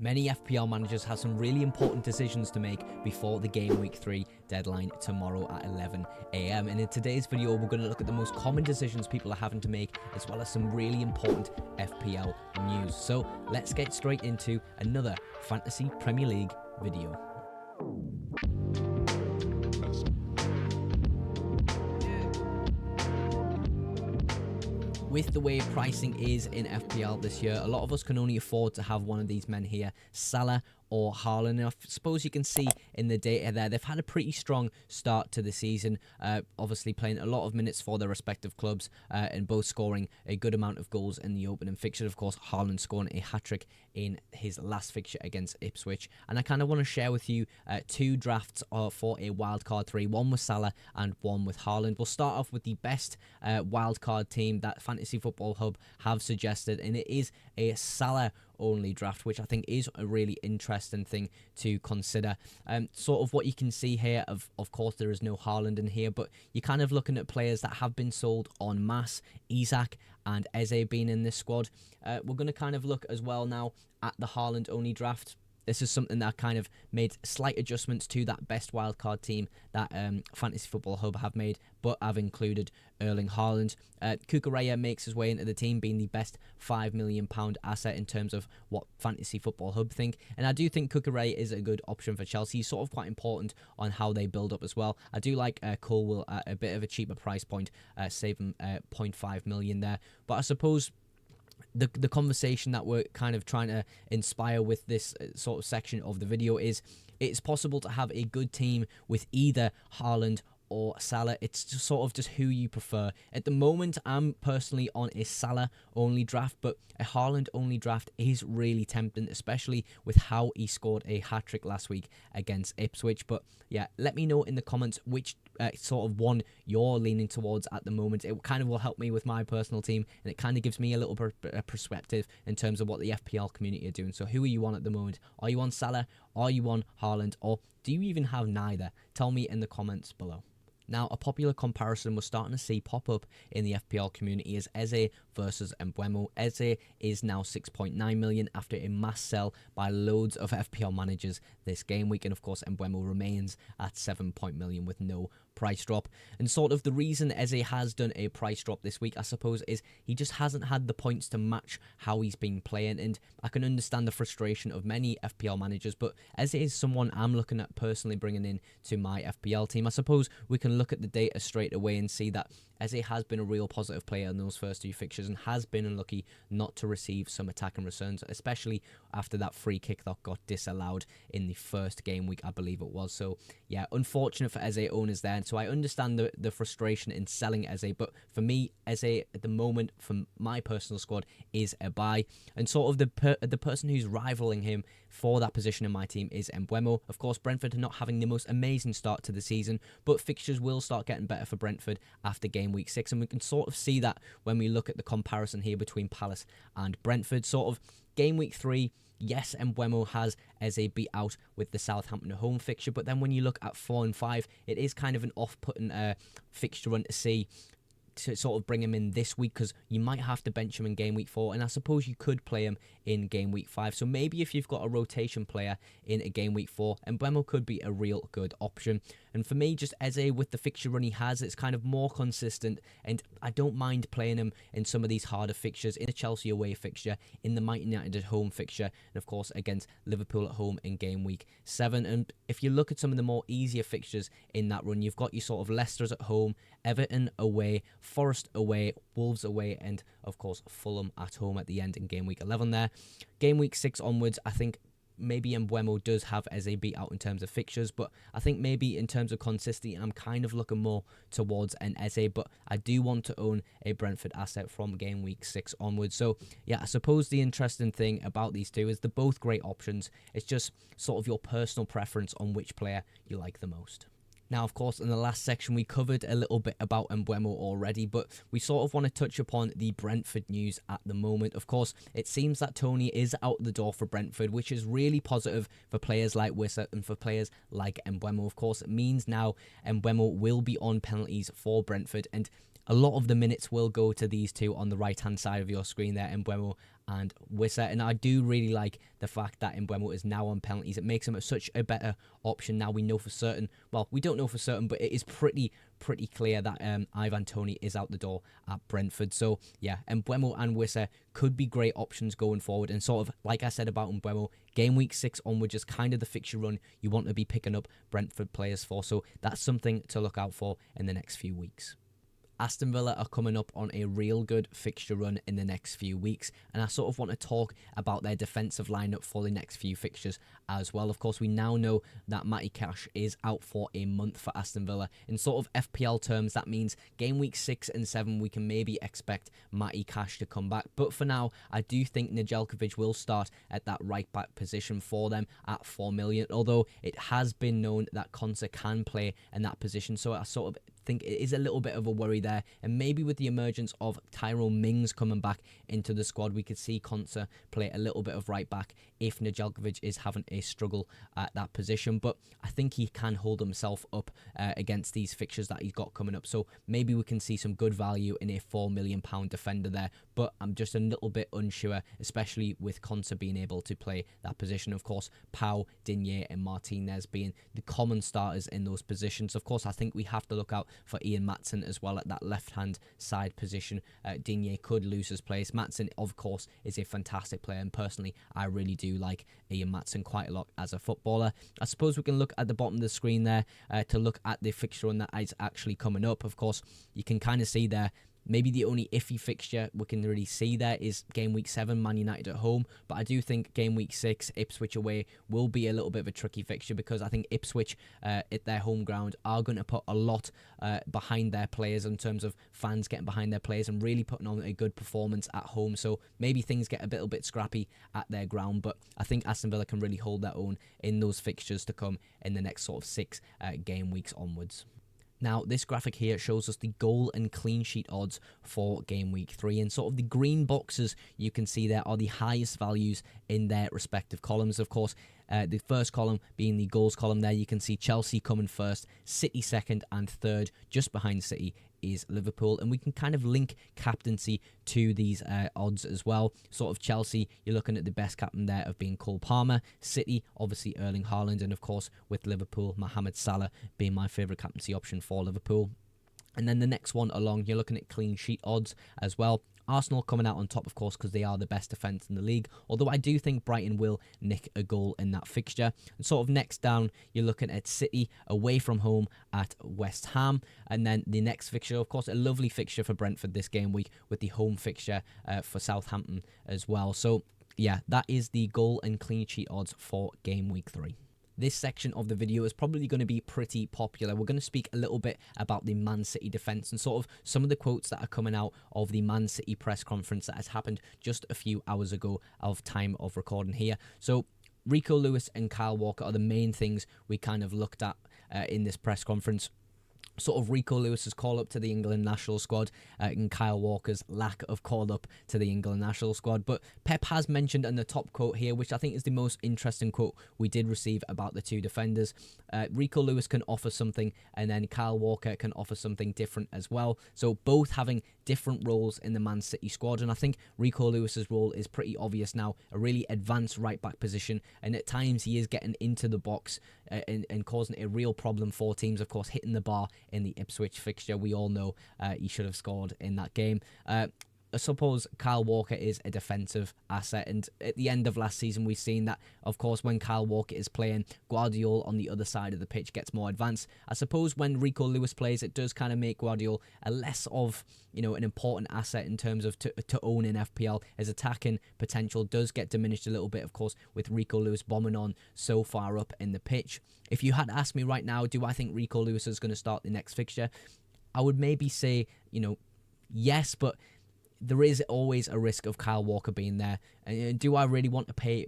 Many FPL managers have some really important decisions to make before the game week 3 deadline tomorrow at 11 AM. And in today's video, we're going to look at the most common decisions people are having to make, as well as some really important FPL news. So let's get straight into another Fantasy Premier League video. With the way pricing is in FPL this year, a lot of us can only afford to have one of these men here, Salah or HAALAND. And I suppose you can see in the data there, they've had a pretty strong start to the season, obviously playing a lot of minutes for their respective clubs and both scoring a good amount of goals in the opening fixture. Of course, HAALAND scoring a hat-trick in his last fixture against Ipswich. And I kind of want to share with you two drafts for a wildcard 3, one with Salah and one with HAALAND. We'll start off with the best wildcard team that Fantasy Football Hub have suggested, and it is a Salah only draft, which I think is a really interesting thing to consider. Sort of what you can see here, of course there is no HAALAND in here, but you're kind of looking at players that have been sold en masse. Isak and Eze being in this squad. We're going to kind of look as well now at the HAALAND only draft. This is something that kind of made slight adjustments to that best wildcard team that Fantasy Football Hub have made, but have included Erling Haaland. Cucurella makes his way into the team, being the best £5 million asset in terms of what Fantasy Football Hub think. And I do think Cucurella is a good option for Chelsea. He's sort of quite important on how they build up as well. I do like Colwill at a bit of a cheaper price point, saving 0.5 million there. But I suppose the conversation that we're kind of trying to inspire with this sort of section of the video is it's possible to have a good team with either HAALAND or Salah. It's just sort of just who you prefer. At the moment, I'm personally on a Salah only draft, but a HAALAND only draft is really tempting, especially with how he scored a hat-trick last week against Ipswich. But yeah, let me know in the comments which sort of one you're leaning towards at the moment. It kind of will help me with my personal team, and it kind of gives me a little bit of perspective in terms of what the FPL community are doing. So who are you on at the moment? Are you on Salah? Are you on HAALAND? Or do you even have neither? Tell me in the comments below. Now, a popular comparison we're starting to see pop up in the FPL community is Eze versus MBUUMO. Eze is now 6.9 million after a mass sell by loads of FPL managers this game week, and of course MBUUMO remains at 7 million with no price drop. And sort of the reason Eze has done a price drop this week, I suppose, is he just hasn't had the points to match how he's been playing, and I can understand the frustration of many FPL managers, but Eze is someone I'm looking at personally bringing in to my FPL team. I suppose we can look at the data straight away and see that Eze has been a real positive player in those first two fixtures and has been unlucky not to receive some attacking returns, especially after that free kick that got disallowed in the first game week, I believe it was. So yeah, unfortunate for Eze owners there. And so I understand the frustration in selling Eze, but for me, Eze at the moment, from my personal squad, is a buy. And sort of the person who's rivaling him for that position in my team is MBUUMO. Of course, Brentford are not having the most amazing start to the season, but fixtures will start getting better for Brentford after game week 6, and we can sort of see that when we look at the comparison here between Palace and Brentford. Sort of game week 3, yes, MBUUMO has Eze beat out with the Southampton home fixture, but then when you look at 4 and 5, it is kind of an off-putting fixture run to see, to sort of bring him in this week, because you might have to bench him in game week 4, and I suppose you could play him in game week 5. So maybe if you've got a rotation player in a game week 4, MBUUMO could be a real good option. And for me, just Eze, with the fixture run he has, it's kind of more consistent, and I don't mind playing him in some of these harder fixtures, in the Chelsea away fixture, in the Man United at home fixture, and of course against Liverpool at home in game week 7. And if you look at some of the more easier fixtures in that run, you've got your sort of Leicester's at home, Everton away, Forest away, Wolves away, and of course Fulham at home at the end in game week 11 there. Game week 6 onwards, I think maybe MBUUMO does have Eze beat out in terms of fixtures, but I think maybe in terms of consistency, I'm kind of looking more towards an Eze, but I do want to own a Brentford asset from game week 6 onwards. So yeah, I suppose the interesting thing about these two is they're both great options. It's just sort of your personal preference on which player you like the most. Now, of course, in the last section, we covered a little bit about MBUUMO already, but we sort of want to touch upon the Brentford news at the moment. Of course, it seems that TONEY is out the door for Brentford, which is really positive for players like Wissa and for players like MBUUMO. Of course, it means now MBUUMO will be on penalties for Brentford, and a lot of the minutes will go to these two on the right-hand side of your screen there, MBUUMO and Wissa. And I do really like the fact that MBUUMO is now on penalties. It makes him such a better option now. We know for certain, well, we don't know for certain, but it is pretty clear that Ivan Toney is out the door at Brentford. So yeah, MBUUMO and Wissa could be great options going forward. And sort of like I said about MBUUMO, game week 6 onwards is kind of the fixture run you want to be picking up Brentford players for. So that's something to look out for in the next few weeks. Aston Villa are coming up on a real good fixture run in the next few weeks, and I sort of want to talk about their defensive lineup for the next few fixtures as well. Of course, we now know that Matty Cash is out for a month for Aston Villa. In sort of FPL terms, that means game week 6 and 7 we can maybe expect Matty Cash to come back, but for now I do think Nedeljkovic will start at that right back position for them at 4 million, although it has been known that Konsa can play in that position, so I sort of think it is a little bit of a worry there. And maybe with the emergence of Tyrone Mings coming back into the squad, we could see Konsa play a little bit of right back if Nedeljkovic is having a struggle at that position. But I think he can hold himself up against these fixtures that he's got coming up. So maybe we can see some good value in a £4 million defender there. But I'm just a little bit unsure, especially with Konsa being able to play that position. Of course, Pau, Digne and Martinez being the common starters in those positions. Of course, I think we have to look out for Ian Maatsen as well at that left-hand side position. Digne could lose his place. Maatsen, of course, is a fantastic player, and personally, I really do like Ian Maatsen quite a lot as a footballer. I suppose we can look at the bottom of the screen there to look at the fixture run that is actually coming up. Of course, you can kind of see there, maybe the only iffy fixture we can really see there is game week 7, Man United at home. But I do think game week 6, Ipswich away, will be a little bit of a tricky fixture, because I think Ipswich at their home ground are going to put a lot behind their players in terms of fans getting behind their players and really putting on a good performance at home. So maybe things get a little bit scrappy at their ground, but I think Aston Villa can really hold their own in those fixtures to come in the next sort of 6 game weeks onwards. Now, this graphic here shows us the goal and clean sheet odds for game week 3, and sort of the green boxes you can see there are the highest values in their respective columns. Of course, the first column being the goals column there, you can see Chelsea coming first, City second, and third, just behind City, is Liverpool. And we can kind of link captaincy to these odds as well. Sort of Chelsea, you're looking at the best captain there of being Cole Palmer. City, obviously Erling Haaland, and of course with Liverpool, Mohamed Salah being my favourite captaincy option for Liverpool. And then the next one along, you're looking at clean sheet odds as well. Arsenal coming out on top, of course, because they are the best defence in the league, although I do think Brighton will nick a goal in that fixture. And sort of next down, you're looking at City away from home at West Ham. And then the next fixture, of course, a lovely fixture for Brentford this game week with the home fixture for Southampton as well. So, yeah, that is the goal and clean sheet odds for game week 3. This section of the video is probably going to be pretty popular. We're going to speak a little bit about the Man City defence and sort of some of the quotes that are coming out of the Man City press conference that has happened just a few hours ago of time of recording here. So Rico Lewis and Kyle Walker are the main things we kind of looked at in this press conference. Sort of Rico Lewis's call up to the England national squad and Kyle Walker's lack of call up to the England national squad. But Pep has mentioned in the top quote here, which I think is the most interesting quote we did receive about the two defenders. Rico Lewis can offer something, and then Kyle Walker can offer something different as well. So both having different roles in the Man City squad, and I think Rico Lewis's role is pretty obvious now, a really advanced right back position, and at times he is getting into the box and causing a real problem for teams. Of course, hitting the bar in the Ipswich fixture, we all know he should have scored in that game. I suppose Kyle Walker is a defensive asset, and at the end of last season we've seen that, of course, when Kyle Walker is playing, Guardiola on the other side of the pitch gets more advanced. I suppose when Rico Lewis plays, it does kind of make Guardiola a less of, you know, an important asset in terms of to own in FPL. His attacking potential does get diminished a little bit, of course, with Rico Lewis bombing on so far up in the pitch. If you had asked me right now, do I think Rico Lewis is going to start the next fixture, I would maybe say, you know, yes, but there is always a risk of Kyle Walker being there. And do I really want to play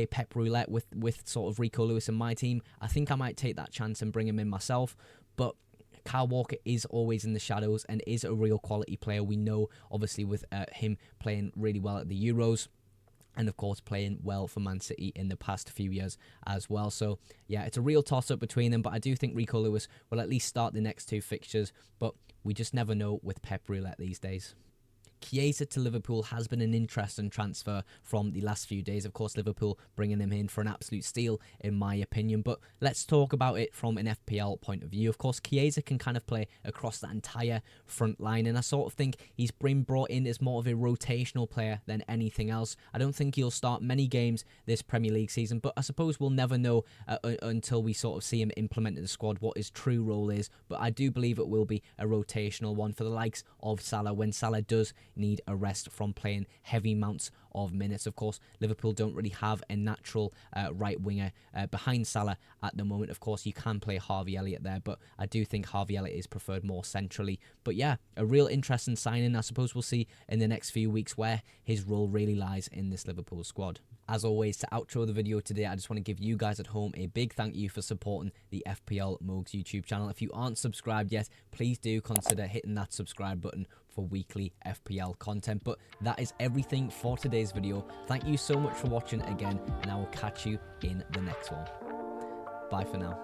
Pep Roulette with sort of Rico Lewis in my team? I think I might take that chance and bring him in myself. But Kyle Walker is always in the shadows and is a real quality player. We know, obviously, with him playing really well at the Euros. and of course playing well for Man City in the past few years as well. So yeah, it's a real toss-up between them, but I do think Rico Lewis will at least start the next 2 fixtures, but we just never know with Pep Roulette these days. Chiesa to Liverpool has been an interesting transfer from the last few days. Of course, Liverpool bringing him in for an absolute steal, in my opinion. But let's talk about it from an FPL point of view. Of course, Chiesa can kind of play across that entire front line, and I sort of think he's been brought in as more of a rotational player than anything else. I don't think he'll start many games this Premier League season, but I suppose we'll never know until we sort of see him implement in the squad what his true role is. But I do believe it will be a rotational one for the likes of Salah when Salah does need a rest from playing heavy amounts of minutes. Of course, Liverpool don't really have a natural right winger behind Salah at the moment. Of course, you can play Harvey Elliott there, but I do think Harvey Elliott is preferred more centrally. But yeah, a real interesting signing. I suppose we'll see in the next few weeks where his role really lies in this Liverpool squad. As always, to outro the video today, I just want to give you guys at home a big thank you for supporting the FPL Mugs YouTube channel. If you aren't subscribed yet, please do consider hitting that subscribe button for weekly FPL content. But that is everything for today's video. Thank you so much for watching again, and I will catch you in the next one. Bye for now.